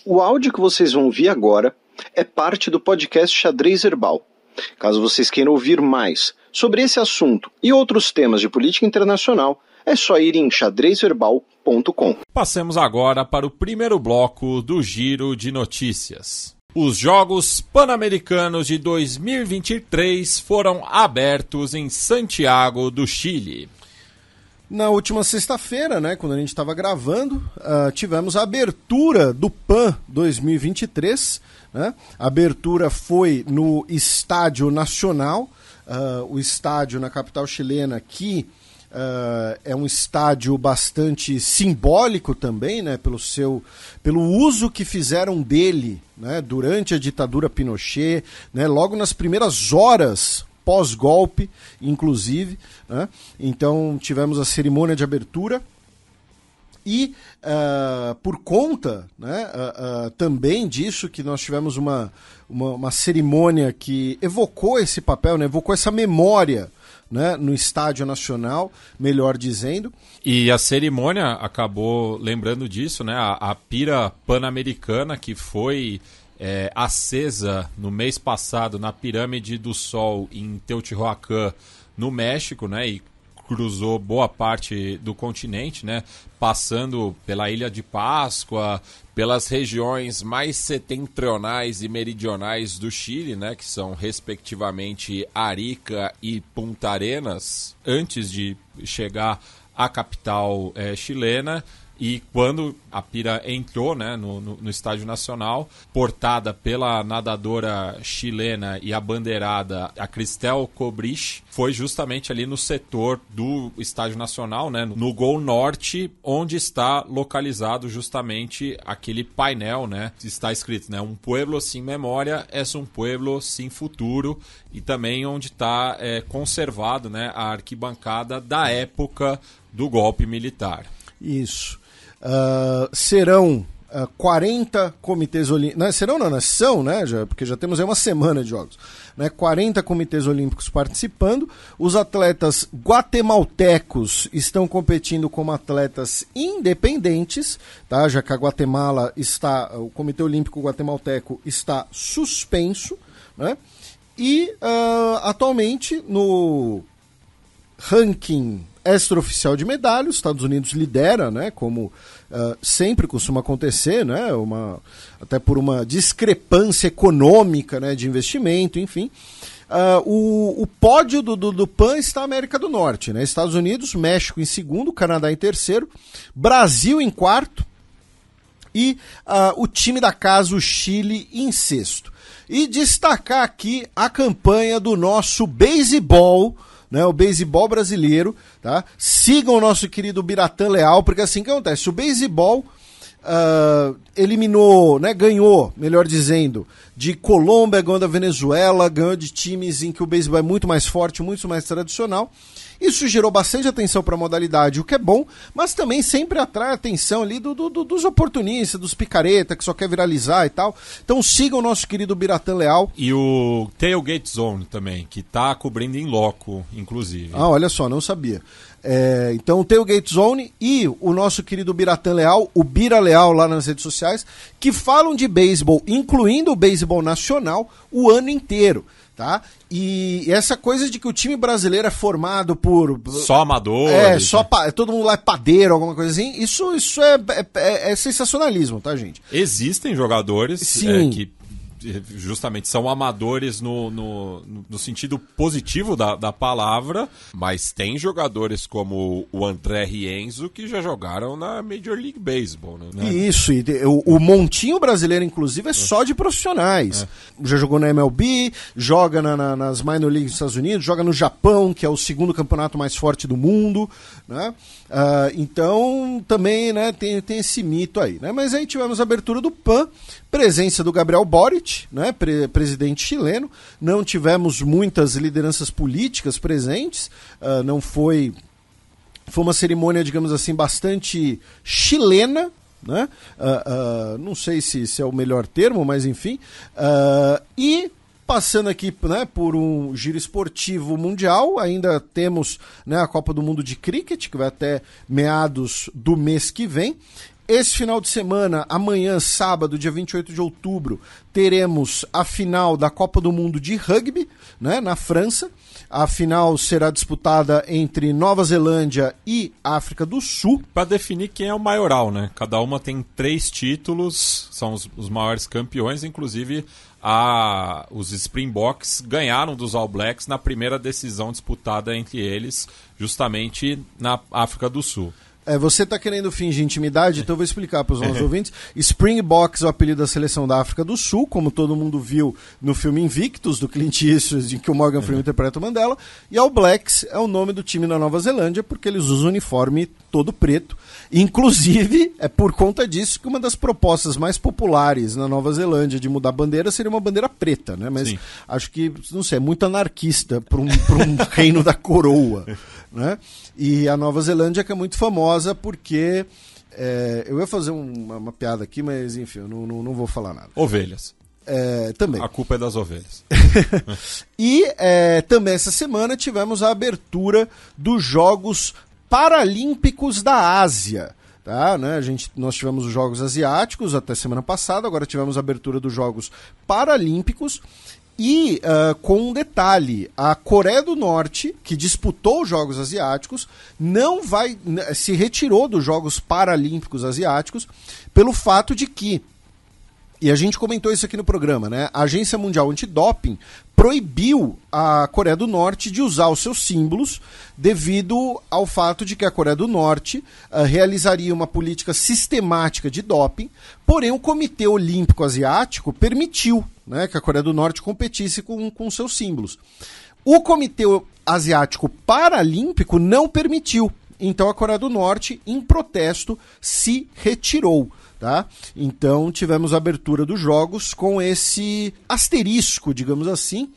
O áudio que vocês vão ouvir agora é parte do podcast Xadrez Herbal. Caso vocês queiram ouvir mais sobre esse assunto e outros temas de política internacional, é só ir em xadrezverbal.com. Passemos agora para o primeiro bloco do Giro de Notícias. Os Jogos Pan-Americanos de 2023 foram abertos em Santiago do Chile. Na última sexta-feira, né, quando a gente estava gravando, tivemos a abertura do PAN 2023. Né? A abertura foi no Estádio Nacional, o estádio na capital chilena, que é um estádio bastante simbólico também, né, pelo uso que fizeram dele, né, durante a ditadura Pinochet, né, logo nas primeiras horas pós-golpe, inclusive, né? Então tivemos a cerimônia de abertura e por conta, né, também disso que nós tivemos uma cerimônia que evocou esse papel, né, evocou essa memória, né, no Estádio Nacional, melhor dizendo. E a cerimônia acabou lembrando disso, né, a pira pan-americana que foi acesa no mês passado na Pirâmide do Sol em Teotihuacan, no México, né, e cruzou boa parte do continente, né, passando pela Ilha de Páscoa, pelas regiões mais setentrionais e meridionais do Chile, né, que são respectivamente Arica e Punta Arenas, antes de chegar à capital chilena. E quando a pira entrou, né, no Estádio Nacional, portada pela nadadora chilena e abandeirada, a Cristel Cobrich, foi justamente ali no setor do Estádio Nacional, né, no Gol Norte, onde está localizado justamente aquele painel, né, está escrito, né, um pueblo sin memória es un pueblo sin futuro, e também onde está conservado, né, a arquibancada da época do golpe militar. Isso. Serão 40 comitês olímpicos. São, né? Porque já temos aí uma semana de jogos. Né, 40 comitês olímpicos participando. Os atletas guatemaltecos estão competindo como atletas independentes, tá? Já que a Guatemala o Comitê Olímpico Guatemalteco está suspenso, né? E atualmente no ranking extraoficial de medalha, os Estados Unidos lidera, né, como sempre costuma acontecer, né, até por uma discrepância econômica, né, de investimento, enfim. O pódio do PAN está na América do Norte, né, Estados Unidos, México em segundo, Canadá em terceiro, Brasil em quarto e o time da casa, o Chile, em sexto. E destacar aqui a campanha do nosso beisebol, né, o beisebol brasileiro, tá? Sigam o nosso querido Biratã Leal, porque assim que acontece, o beisebol eliminou, né, ganhou, melhor dizendo, de Colômbia, ganhou da Venezuela, ganhou de times em que o beisebol é muito mais forte, muito mais tradicional. Isso gerou bastante atenção para a modalidade, o que é bom, mas também sempre atrai a atenção ali dos oportunistas, dos picareta, que só quer viralizar e tal. Então sigam o nosso querido Biratã Leal. E o Tailgate Zone também, que está cobrindo em loco, inclusive. Olha só, não sabia. Então o Tailgate Zone e o nosso querido Biratã Leal, o Bira Leal lá nas redes sociais, que falam de beisebol, incluindo o beisebol nacional, o ano inteiro. Tá? E essa coisa de que o time brasileiro é formado por... Só amadores. Todo mundo lá é padeiro, alguma coisa assim. Isso é sensacionalismo, tá, gente? Existem jogadores que justamente são amadores no sentido positivo da palavra, mas tem jogadores como o André Rienzo que já jogaram na Major League Baseball. Né? Isso, e o montinho brasileiro, inclusive, é só de profissionais. Já jogou na MLB, joga nas Minor Leagues dos Estados Unidos, joga no Japão, que é o segundo campeonato mais forte do mundo, né? Então também, né, tem esse mito aí, né? Mas aí tivemos a abertura do PAN, presença do Gabriel Boric, né, presidente chileno. Não tivemos muitas lideranças políticas presentes, foi uma cerimônia, digamos assim, bastante chilena, né? Não sei se é o melhor termo, mas enfim. E passando aqui, né, por um giro esportivo mundial, ainda temos, né, a Copa do Mundo de Cricket, que vai até meados do mês que vem. Esse final de semana, amanhã, sábado, dia 28 de outubro, teremos a final da Copa do Mundo de Rugby, né, na França. A final será disputada entre Nova Zelândia e África do Sul. Para definir quem é o maioral, né? Cada uma tem 3 títulos, são os maiores campeões, inclusive os Springboks ganharam dos All Blacks na primeira decisão disputada entre eles, justamente na África do Sul. Você está querendo fingir intimidade, então eu vou explicar para os nossos ouvintes. Springboks é o apelido da seleção da África do Sul, como todo mundo viu no filme Invictus, do Clint Eastwood, em que o Morgan Freeman interpreta o Mandela. E All Blacks é o nome do time da Nova Zelândia, porque eles usam o uniforme todo preto. Inclusive, é por conta disso que uma das propostas mais populares na Nova Zelândia de mudar a bandeira seria uma bandeira preta, né? Mas acho que, não sei, é muito anarquista para um reino da coroa, né? E a Nova Zelândia que é muito famosa porque... eu ia fazer uma piada aqui, mas enfim, eu não vou falar nada. Ovelhas. Também. A culpa é das ovelhas. E também essa semana tivemos a abertura dos Jogos Paralímpicos da Ásia. Tá, né? Nós tivemos os Jogos Asiáticos até semana passada, agora tivemos a abertura dos Jogos Paralímpicos. E com um detalhe, a Coreia do Norte, que disputou os Jogos Asiáticos, se retirou dos Jogos Paralímpicos Asiáticos pelo fato de que, e a gente comentou isso aqui no programa, né? A Agência Mundial Antidoping proibiu a Coreia do Norte de usar os seus símbolos devido ao fato de que a Coreia do Norte realizaria uma política sistemática de doping, porém o Comitê Olímpico Asiático permitiu, né, que a Coreia do Norte competisse com seus símbolos. O Comitê Asiático Paralímpico não permitiu, então a Coreia do Norte, em protesto, se retirou. Tá? Então tivemos a abertura dos jogos com esse asterisco, digamos assim,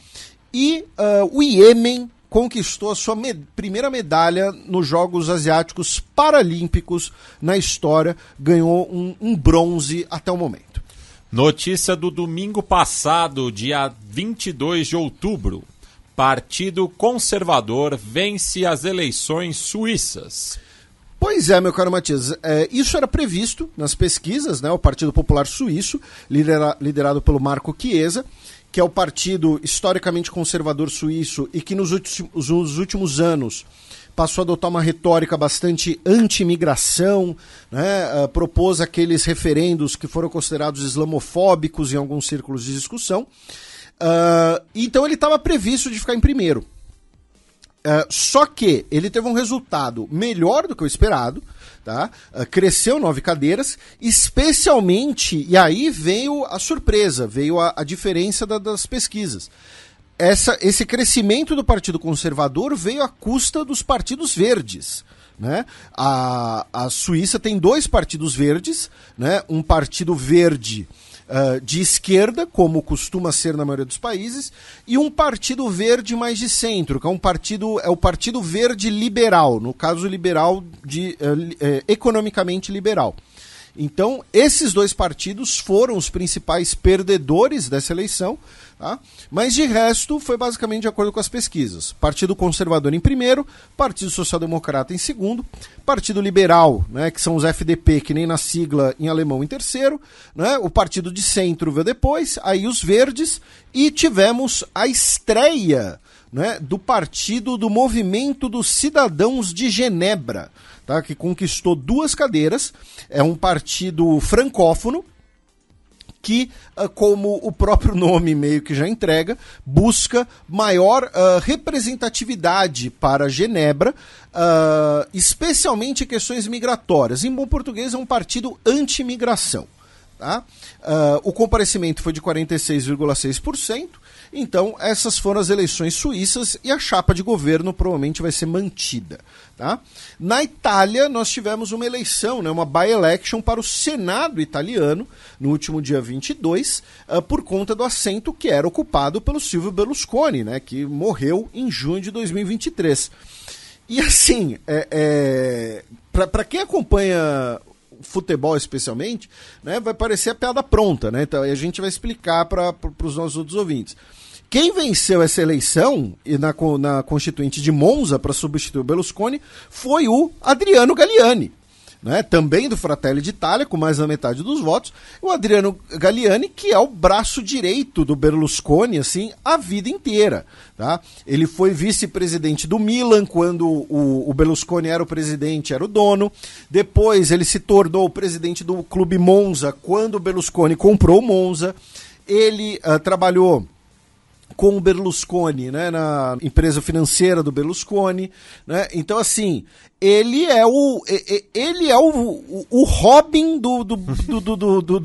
e o Iêmen conquistou a sua primeira medalha nos Jogos Asiáticos Paralímpicos na história, ganhou um bronze até o momento. Notícia do domingo passado, dia 22 de outubro. Partido Conservador vence as eleições suíças. Pois é, meu caro Matias, isso era previsto nas pesquisas, né? O Partido Popular Suíço, liderado pelo Marco Chiesa, que é o partido historicamente conservador suíço e que nos últimos anos passou a adotar uma retórica bastante anti-imigração, né? Propôs aqueles referendos que foram considerados islamofóbicos em alguns círculos de discussão. Então ele estava previsto de ficar em primeiro. Só que ele teve um resultado melhor do que o esperado, tá? Cresceu 9 cadeiras, especialmente, e aí veio a surpresa, veio a diferença das pesquisas. Esse crescimento do Partido Conservador veio à custa dos partidos verdes. Né? A Suíça tem 2 partidos verdes, né? Um partido verde de esquerda, como costuma ser na maioria dos países, e um partido verde mais de centro, que é o Partido Verde Liberal, no caso liberal economicamente liberal. Então, esses 2 partidos foram os principais perdedores dessa eleição, tá? Mas de resto foi basicamente de acordo com as pesquisas. Partido Conservador em primeiro, Partido Social Democrata em segundo, Partido Liberal, né, que são os FDP, que nem na sigla em alemão, em terceiro, né, o Partido de Centro veio depois, aí os Verdes, e tivemos a estreia, né, do Partido do Movimento dos Cidadãos de Genebra, tá, que conquistou 2 cadeiras, é um partido francófono, que, como o próprio nome meio que já entrega, busca maior representatividade para Genebra, especialmente em questões migratórias. Em bom português, é um partido anti-imigração. Tá? O comparecimento foi de 46,6%. Então, essas foram as eleições suíças e a chapa de governo provavelmente vai ser mantida. Tá? Na Itália, nós tivemos uma eleição, né, uma by-election para o Senado italiano, no último dia 22, por conta do assento que era ocupado pelo Silvio Berlusconi, né, que morreu em junho de 2023. E assim, para quem acompanha futebol especialmente, né, vai parecer a piada pronta, né? Então a gente vai explicar para os nossos outros ouvintes. Quem venceu essa eleição e na Constituinte de Monza para substituir o Berlusconi foi o Adriano Galliani. né, também do Fratelli d'Italia, com mais da metade dos votos, o Adriano Galliani, que é o braço direito do Berlusconi, assim, a vida inteira, tá? Ele foi vice-presidente do Milan quando o Berlusconi era o presidente, era o dono. Depois ele se tornou o presidente do Clube Monza quando o Berlusconi comprou o Monza. Ele trabalhou com o Berlusconi, né, na empresa financeira do Berlusconi, né? Então, assim, ele é o Robin do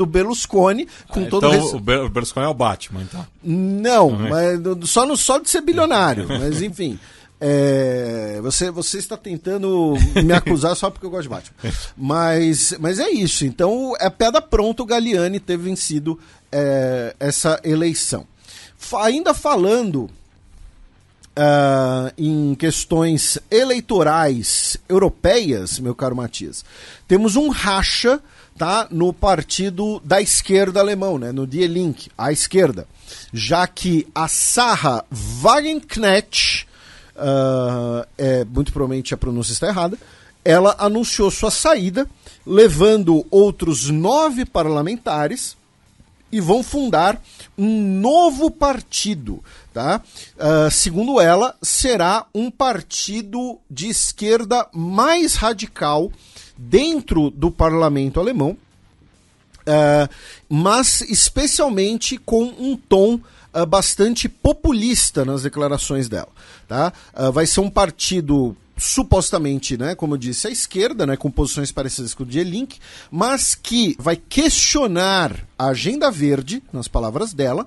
Berlusconi, com todo então o Berlusconi é o Batman, então. Não, mas só de ser bilionário, mas enfim. Você está tentando me acusar só porque eu gosto de Batman. Mas é isso. Então, é pedra pronta, o Galliani ter vencido essa eleição. Ainda falando em questões eleitorais europeias, meu caro Matias, temos um racha, tá, no partido da esquerda alemão, né, no Die Linke, à esquerda, já que a Sarah Wagenknecht, muito provavelmente a pronúncia está errada, ela anunciou sua saída, levando outros 9 parlamentares, e vão fundar um novo partido, tá? Segundo ela, será um partido de esquerda mais radical dentro do parlamento alemão, mas especialmente com um tom bastante populista nas declarações dela, tá? Vai ser um partido supostamente, né, como eu disse, à esquerda, né, com posições parecidas com o Die Linke, mas que vai questionar a agenda verde, nas palavras dela,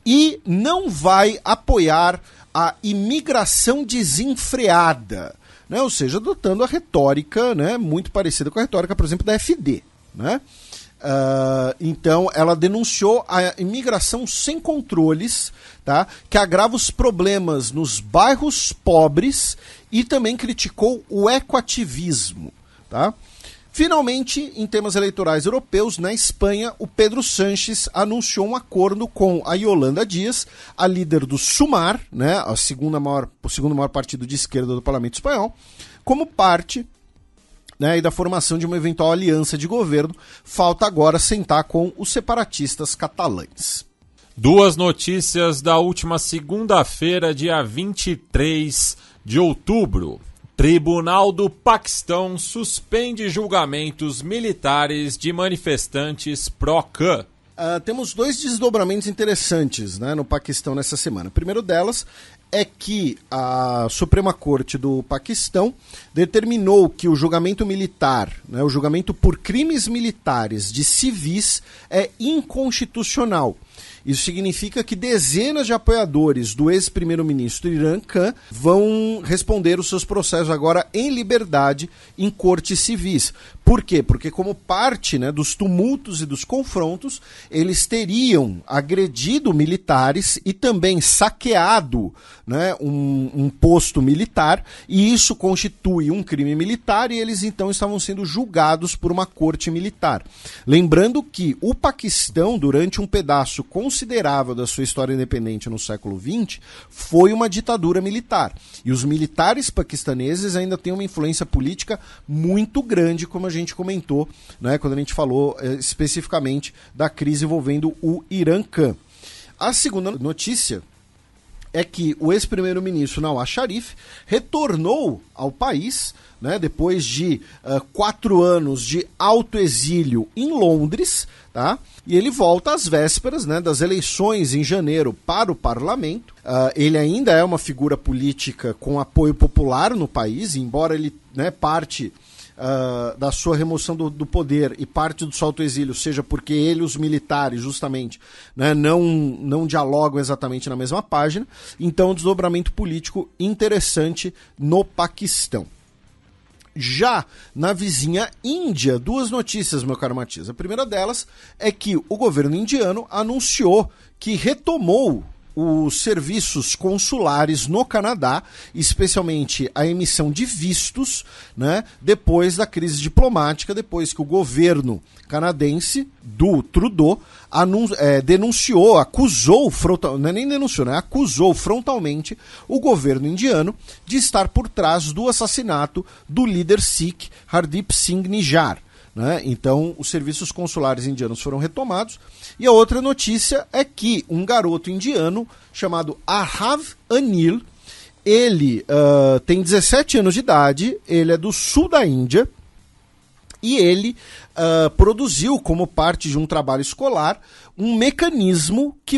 e não vai apoiar a imigração desenfreada, né, ou seja, adotando a retórica, né, muito parecida com a retórica, por exemplo, da AfD, né? Então ela denunciou a imigração sem controles, tá, que agrava os problemas nos bairros pobres, e também criticou o ecoativismo, tá? Finalmente, em temas eleitorais europeus, na Espanha, o Pedro Sánchez anunciou um acordo com a Yolanda Díaz, a líder do Sumar, né, o segundo maior partido de esquerda do Parlamento Espanhol, como parte, né, e da formação de uma eventual aliança de governo. Falta agora sentar com os separatistas catalães. 2 notícias da última segunda-feira, dia 23 de outubro. Tribunal do Paquistão suspende julgamentos militares de manifestantes pró-Khan. Temos 2 desdobramentos interessantes, né, no Paquistão nessa semana. O primeiro delas é que a Suprema Corte do Paquistão determinou que o julgamento militar, né, o julgamento por crimes militares de civis, é inconstitucional. Isso significa que dezenas de apoiadores do ex-primeiro-ministro Imran Khan vão responder os seus processos agora em liberdade em cortes civis. Por quê? Porque como parte, né, dos tumultos e dos confrontos, eles teriam agredido militares e também saqueado, né, um posto militar, e isso constitui um crime militar, e eles então estavam sendo julgados por uma corte militar. Lembrando que o Paquistão, durante um pedaço considerável da sua história independente no século XX, foi uma ditadura militar. E os militares paquistaneses ainda têm uma influência política muito grande, como a gente comentou, né, quando a gente falou especificamente da crise envolvendo o Imran Khan. A segunda notícia é que o ex-primeiro-ministro Nawaz Sharif retornou ao país, né, depois de 4 anos de autoexílio em Londres, tá? E ele volta às vésperas, né, das eleições em janeiro para o parlamento. Ele ainda é uma figura política com apoio popular no país, embora ele, né, parte da sua remoção do poder e parte do seu autoexílio seja porque ele e os militares, justamente, né, não dialogam exatamente na mesma página. Então, um desdobramento político interessante no Paquistão. Já na vizinha Índia, 2 notícias, meu caro Matias. A primeira delas é que o governo indiano anunciou que retomou os serviços consulares no Canadá, especialmente a emissão de vistos, né, depois da crise diplomática, depois que o governo canadense do Trudeau denunciou, acusou, não é nem denunciou, né, acusou frontalmente o governo indiano de estar por trás do assassinato do líder Sikh Hardeep Singh Nijjar. Né? Então, os serviços consulares indianos foram retomados. E a outra notícia é que um garoto indiano chamado Arhav Anil, ele tem 17 anos de idade, ele é do sul da Índia, e ele produziu, como parte de um trabalho escolar, um mecanismo que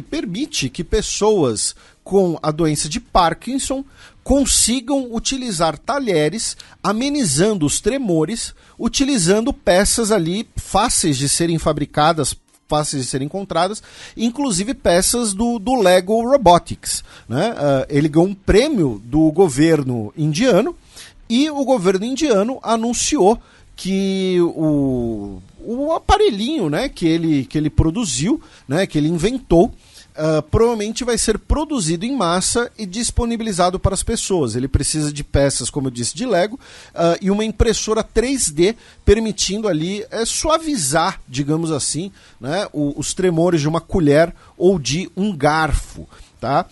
permite que pessoas com a doença de Parkinson consigam utilizar talheres, amenizando os tremores, utilizando peças ali fáceis de serem fabricadas, fáceis de serem encontradas, inclusive peças do Lego Robotics. Né? Ele ganhou um prêmio do governo indiano, e o governo indiano anunciou que o aparelhinho, né, que ele produziu, né, que ele inventou, provavelmente vai ser produzido em massa e disponibilizado para as pessoas. Ele precisa de peças, como eu disse, de Lego, e uma impressora 3D, permitindo ali suavizar, digamos assim, né, os tremores de uma colher ou de um garfo. Tá?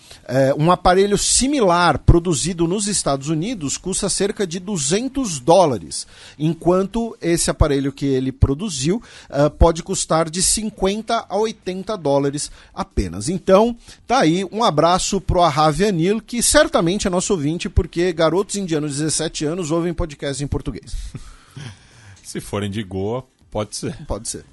Um aparelho similar produzido nos Estados Unidos custa cerca de $200, enquanto esse aparelho que ele produziu pode custar de $50 a $80 apenas. Então, tá aí um abraço pro Arhav Anil, que certamente é nosso ouvinte, porque garotos indianos de 17 anos ouvem podcast em português. Se forem de Goa, pode ser. Pode ser.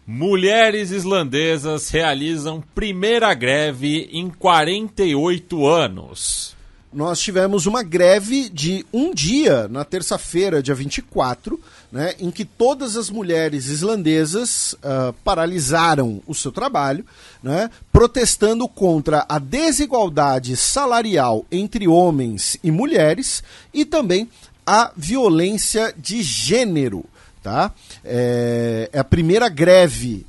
Mulheres islandesas realizam primeira greve em 48 anos. Nós tivemos uma greve de um dia, na terça-feira, dia 24, né, em que todas as mulheres islandesas paralisaram o seu trabalho, né, protestando contra a desigualdade salarial entre homens e mulheres e também a violência de gênero. Tá? É a primeira greve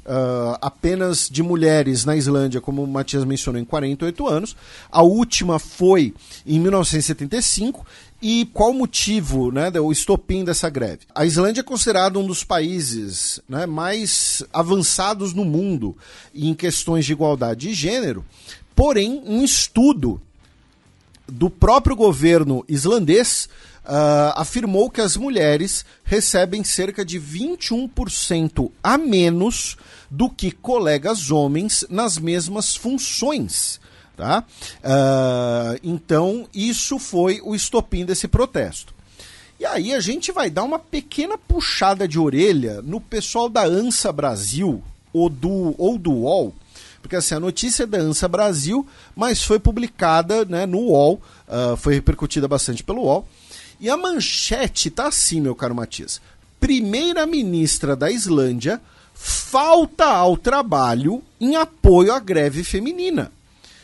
apenas de mulheres na Islândia, como o Matias mencionou, em 48 anos. A última foi em 1975. E qual o motivo, né, o estopim dessa greve? A Islândia é considerada um dos países, né, mais avançados no mundo em questões de igualdade de gênero, porém um estudo do próprio governo islandês afirmou que as mulheres recebem cerca de 21% a menos do que colegas homens nas mesmas funções. Tá? Então, isso foi o estopim desse protesto. E aí a gente vai dar uma pequena puxada de orelha no pessoal da ANSA Brasil ou do UOL, porque assim, a notícia é da ANSA Brasil, mas foi publicada, né, no UOL, foi repercutida bastante pelo UOL. E a manchete tá assim, meu caro Matias. Primeira-ministra da Islândia falta ao trabalho em apoio à greve feminina.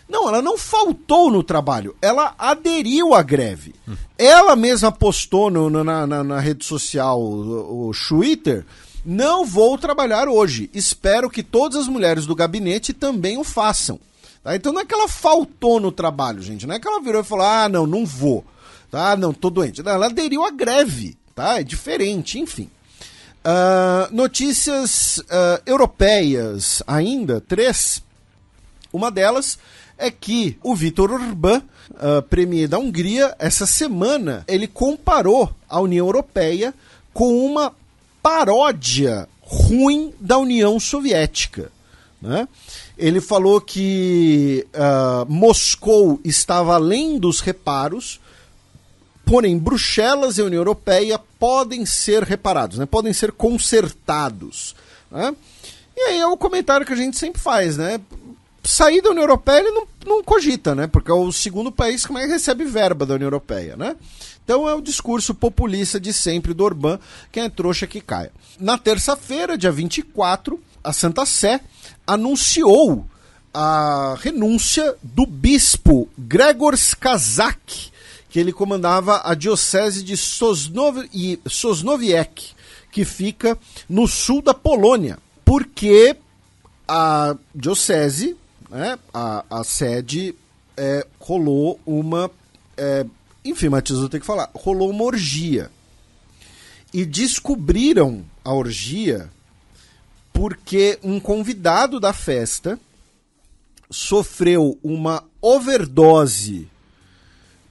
Não, ela não faltou no trabalho, ela aderiu à greve. Ela mesma postou na rede social, o Twitter, não vou trabalhar hoje. Espero que todas as mulheres do gabinete também o façam. Tá? Então não é que ela faltou no trabalho, gente. Não é que ela virou e falou, não vou. Tá? Não, tô doente. Não, ela aderiu à greve, tá? É diferente, enfim. Notícias europeias ainda, 3. Uma delas é que o Viktor Orbán, premier da Hungria, essa semana, ele comparou a União Europeia com uma paródia ruim da União Soviética. Né? Ele falou que Moscou estava além dos reparos, porém, Bruxelas e a União Europeia podem ser reparados, né? Podem ser consertados. Né? E aí é o comentário que a gente sempre faz, né? Sair da União Europeia ele não cogita, né? Porque é o segundo país que mais recebe verba da União Europeia, né? Então é o discurso populista de sempre do Orbán, quem é trouxa que caia. Na terça-feira, dia 24, a Santa Sé anunciou a renúncia do bispo Gregor Skazak, que ele comandava a diocese de Sosnowiec, que fica no sul da Polônia, porque a diocese né, a sede rolou uma... enfim, Matias, eu tenho que falar. Rolou uma orgia. E descobriram a orgia porque um convidado da festa sofreu uma overdose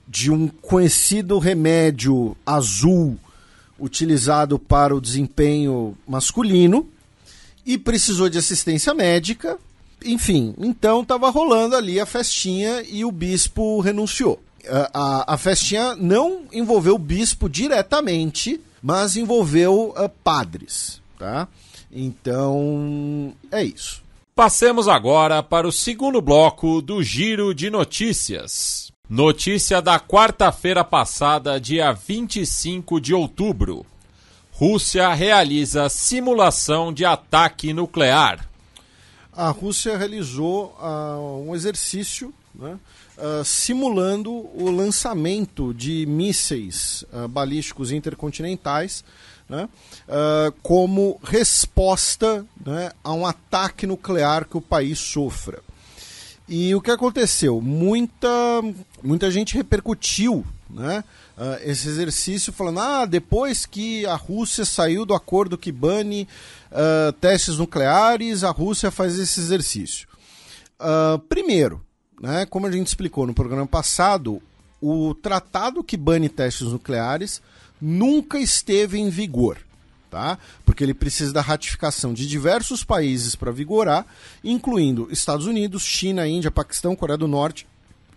de um conhecido remédio azul utilizado para o desempenho masculino e precisou de assistência médica. Enfim, então estava rolando ali a festinha e o bispo renunciou. A festinha não envolveu o bispo diretamente, mas envolveu padres, tá? Então, é isso. Passemos agora para o segundo bloco do Giro de Notícias. Notícia da quarta-feira passada, dia 25 de outubro. Rússia realiza simulação de ataque nuclear. A Rússia realizou um exercício, né, simulando o lançamento de mísseis balísticos intercontinentais, né, como resposta, né, a um ataque nuclear que o país sofra. E o que aconteceu? Muita gente repercutiu, né, esse exercício falando, depois que a Rússia saiu do acordo que bane testes nucleares, a Rússia faz esse exercício. Primeiro, né, como a gente explicou no programa passado, o tratado que bane testes nucleares nunca esteve em vigor, tá? Porque ele precisa da ratificação de diversos países para vigorar, incluindo Estados Unidos, China, Índia, Paquistão, Coreia do Norte,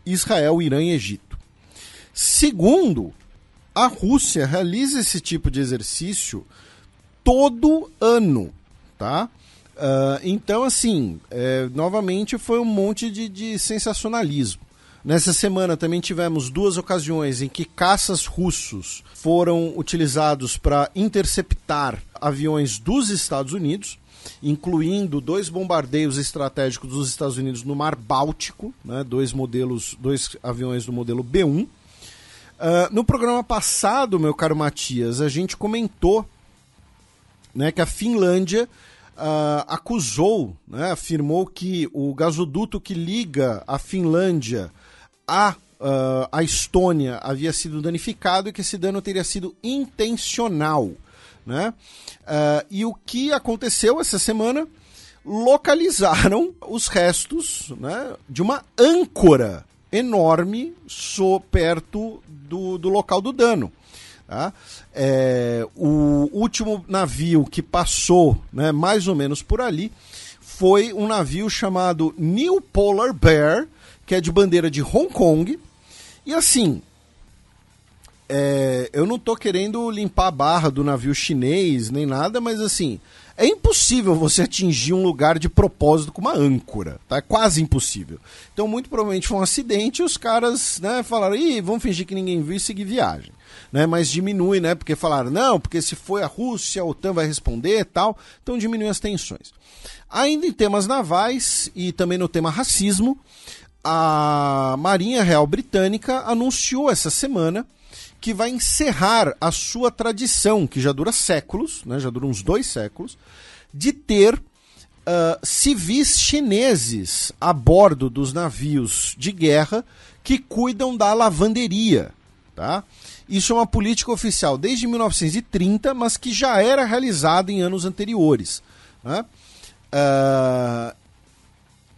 Israel, Irã e Egito. Segundo, a Rússia realiza esse tipo de exercício todo ano, tá? Então, assim, novamente foi um monte de sensacionalismo. Nessa semana também tivemos 2 ocasiões em que caças russos foram utilizados para interceptar aviões dos Estados Unidos, incluindo 2 bombardeios estratégicos dos Estados Unidos no Mar Báltico, né, 2 aviões do modelo B-1. No programa passado, meu caro Matias, a gente comentou, né, que a Finlândia acusou, né, afirmou que o gasoduto que liga a Finlândia a Estônia havia sido danificado e que esse dano teria sido intencional, né? E o que aconteceu essa semana? Localizaram os restos, né, de uma âncora enorme perto do local do dano. Tá? O último navio que passou, né, mais ou menos por ali foi um navio chamado New Polar Bear, que é de bandeira de Hong Kong. E assim, eu não estou querendo limpar a barra do navio chinês nem nada, mas assim, é impossível você atingir um lugar de propósito com uma âncora, tá? É quase impossível. Então, muito provavelmente foi um acidente e os caras, né, falaram, vamos fingir que ninguém viu e seguir viagem. Né? Mas diminui, né? Porque falaram, não, porque se foi a Rússia, a OTAN vai responder e tal. Então diminui as tensões. Ainda em temas navais e também no tema racismo, a Marinha Real Britânica anunciou essa semana que vai encerrar a sua tradição, que já dura séculos, né, já dura uns 2 séculos, de ter civis chineses a bordo dos navios de guerra que cuidam da lavanderia. Tá? Isso é uma política oficial desde 1930, mas que já era realizada em anos anteriores. Né?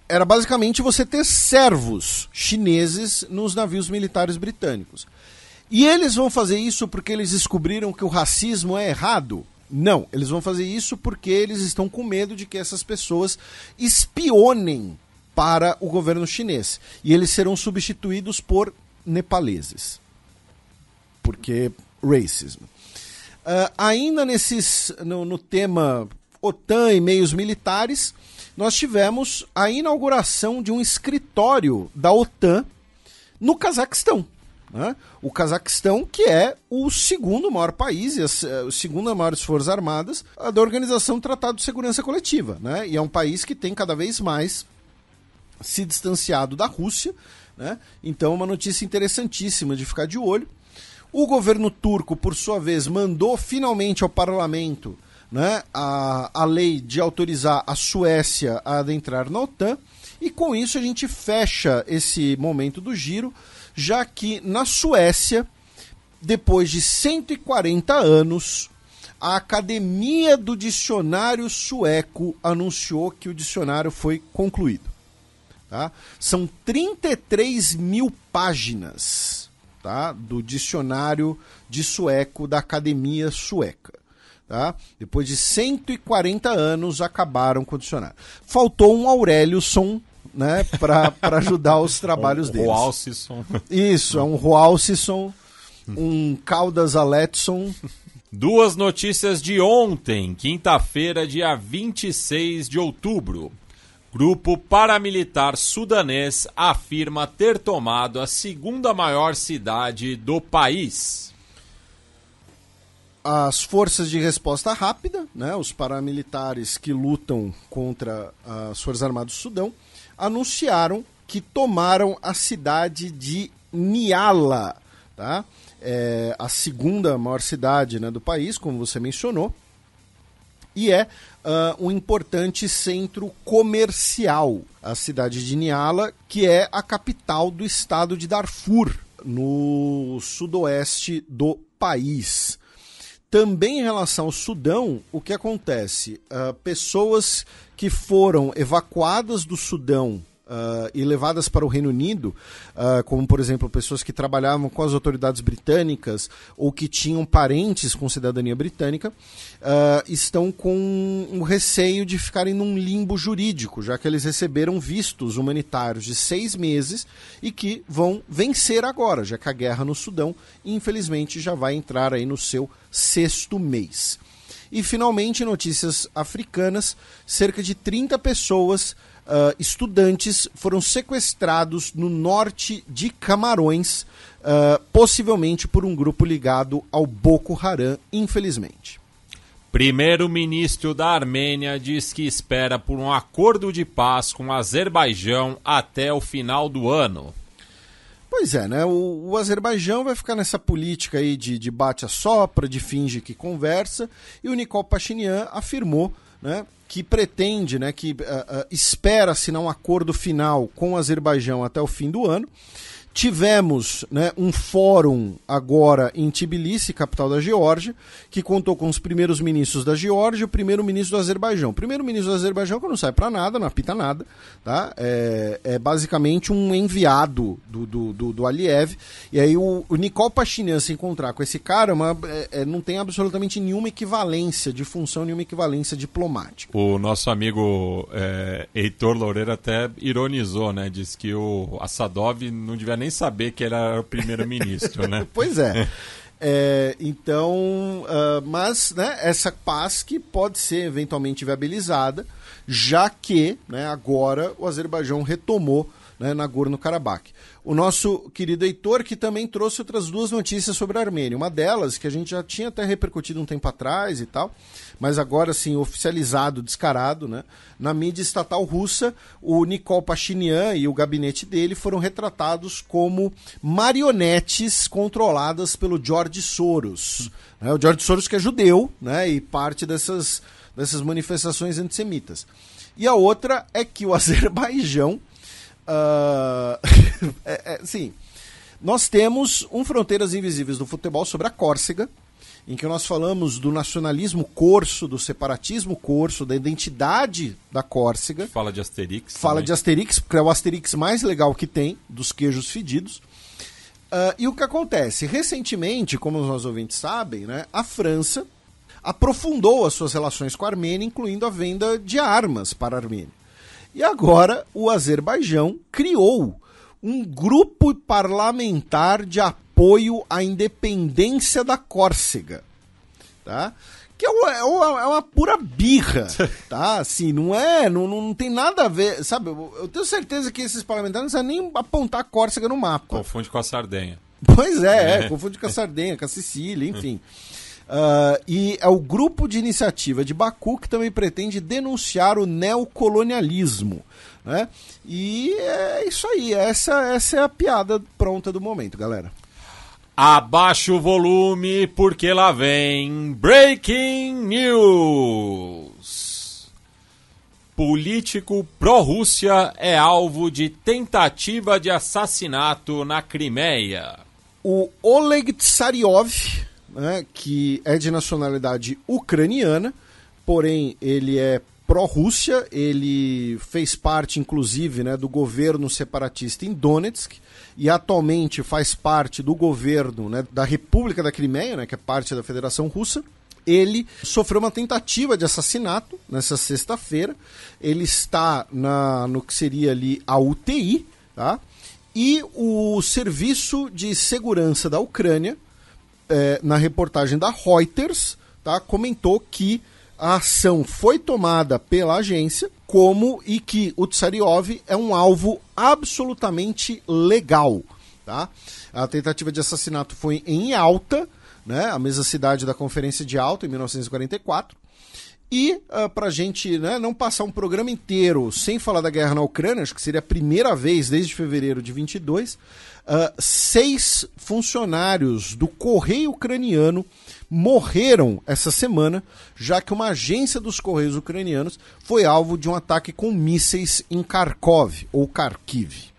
Era basicamente você ter servos chineses nos navios militares britânicos. E eles vão fazer isso porque eles descobriram que o racismo é errado? Não, eles vão fazer isso porque eles estão com medo de que essas pessoas espionem para o governo chinês. E eles serão substituídos por nepaleses. Porque racismo. Ainda no tema OTAN e meios militares, nós tivemos a inauguração de um escritório da OTAN no Cazaquistão. Né? O Cazaquistão, que é o segundo maior país, a segunda maior forças armadas da Organização do Tratado de Segurança Coletiva. Né? E é um país que tem cada vez mais se distanciado da Rússia. Né? Então, uma notícia interessantíssima de ficar de olho. O governo turco, por sua vez, mandou finalmente ao parlamento, né, a lei de autorizar a Suécia a adentrar na OTAN, e com isso a gente fecha esse momento do giro, já que na Suécia, depois de 140 anos, a Academia do Dicionário Sueco anunciou que o dicionário foi concluído. Tá? São 33 mil páginas, tá, do dicionário de sueco da Academia Sueca. Tá? Depois de 140 anos, acabaram com o dicionário. Faltou um Aureliusson, né, para ajudar os trabalhos deles. Roalcisson. Isso, é um Roalcisson, um Caldas Aletson. Duas notícias de ontem, quinta-feira, dia 26 de outubro. Grupo paramilitar sudanês afirma ter tomado a segunda maior cidade do país. As forças de resposta rápida, né, os paramilitares que lutam contra as Forças Armadas do Sudão, anunciaram que tomaram a cidade de Nyala, tá? É a segunda maior cidade, né, do país, como você mencionou, e é um importante centro comercial, a cidade de Nyala, que é a capital do estado de Darfur, no sudoeste do país. Também em relação ao Sudão, o que acontece? Pessoas que foram evacuadas do Sudão e levadas para o Reino Unido, como por exemplo pessoas que trabalhavam com as autoridades britânicas ou que tinham parentes com cidadania britânica, estão com um receio de ficarem num limbo jurídico, já que eles receberam vistos humanitários de 6 meses e que vão vencer agora, já que a guerra no Sudão, infelizmente, já vai entrar aí no seu 6º mês. E finalmente, notícias africanas, cerca de 30 pessoas, estudantes, foram sequestrados no norte de Camarões, possivelmente por um grupo ligado ao Boko Haram, infelizmente. Primeiro-ministro da Armênia diz que espera por um acordo de paz com o Azerbaijão até o final do ano. Pois é, né? O Azerbaijão vai ficar nessa política aí de bate-a-sopra, de finge que conversa, e o Nikol Pashinyan afirmou, né, que pretende, né, que espera assinar um acordo final com o Azerbaijão até o fim do ano. Tivemos, né, um fórum agora em Tbilisi, capital da Geórgia, que contou com os primeiros ministros da Geórgia e o primeiro-ministro do Azerbaijão. O primeiro-ministro do Azerbaijão, que não sai para nada, não apita nada, tá? É basicamente um enviado do Aliyev. E aí o Nikol Pashinyan se encontrar com esse cara não tem absolutamente nenhuma equivalência de função, nenhuma equivalência diplomática. O nosso amigo Heitor Loureiro até ironizou, né? Diz que o Assadov não devia nem saber que ele era o primeiro-ministro, né? Pois é. Então, mas, né, essa paz que pode ser eventualmente viabilizada, já que, né, agora o Azerbaijão retomou, né, Nagorno-Karabakh. O nosso querido Heitor, que também trouxe outras duas notícias sobre a Armênia. Uma delas, que a gente já tinha até repercutido um tempo atrás e tal, mas agora sim oficializado, descarado, né? Na mídia estatal russa, o Nikol Pashinyan e o gabinete dele foram retratados como marionetes controladas pelo George Soros. O George Soros, que é judeu, né, e parte dessas manifestações antissemitas. E a outra é que o Azerbaijão, sim, nós temos Fronteiras Invisíveis do Futebol sobre a Córcega, em que nós falamos do nacionalismo corso, do separatismo corso, da identidade da Córcega. Fala de Asterix. Fala também de Asterix, porque é o Asterix mais legal que tem, dos queijos fedidos. E o que acontece? Recentemente, como os nossos ouvintes sabem, né, a França aprofundou as suas relações com a Armênia, incluindo a venda de armas para a Armênia. E agora o Azerbaijão criou um grupo parlamentar de apoio à independência da Córcega, tá? Que é uma pura birra, tá? Assim, não tem nada a ver, sabe? Eu tenho certeza que esses parlamentares não sabem nem apontar a Córcega no mapa. Confunde com a Sardenha. Pois confunde com a Sardenha, com a Sicília, enfim. E é o grupo de iniciativa de Baku que também pretende denunciar o neocolonialismo, né? E é isso aí, essa é a piada pronta do momento, galera. Abaixa o volume porque lá vem Breaking News. Político pró-Rússia é alvo de tentativa de assassinato na Crimeia. O Oleg Tsaryov, né, que é de nacionalidade ucraniana, porém ele é pró-Rússia, ele fez parte, inclusive, né, do governo separatista em Donetsk e atualmente faz parte do governo, né, da República da Crimeia, né, que é parte da Federação Russa. Ele sofreu uma tentativa de assassinato nessa sexta-feira. Ele está no que seria ali a UTI, tá? E o Serviço de Segurança da Ucrânia, na reportagem da Reuters, tá, comentou que a ação foi tomada pela agência e que o Tsaryov é um alvo absolutamente legal. Tá? A tentativa de assassinato foi em Yalta, né, a mesma cidade da Conferência de Yalta, em 1944. E para a gente, né, não passar um programa inteiro sem falar da guerra na Ucrânia, acho que seria a primeira vez desde fevereiro de 22, 6 funcionários do Correio Ucraniano morreram essa semana, já que uma agência dos Correios ucranianos foi alvo de um ataque com mísseis em Kharkov, ou Kharkiv.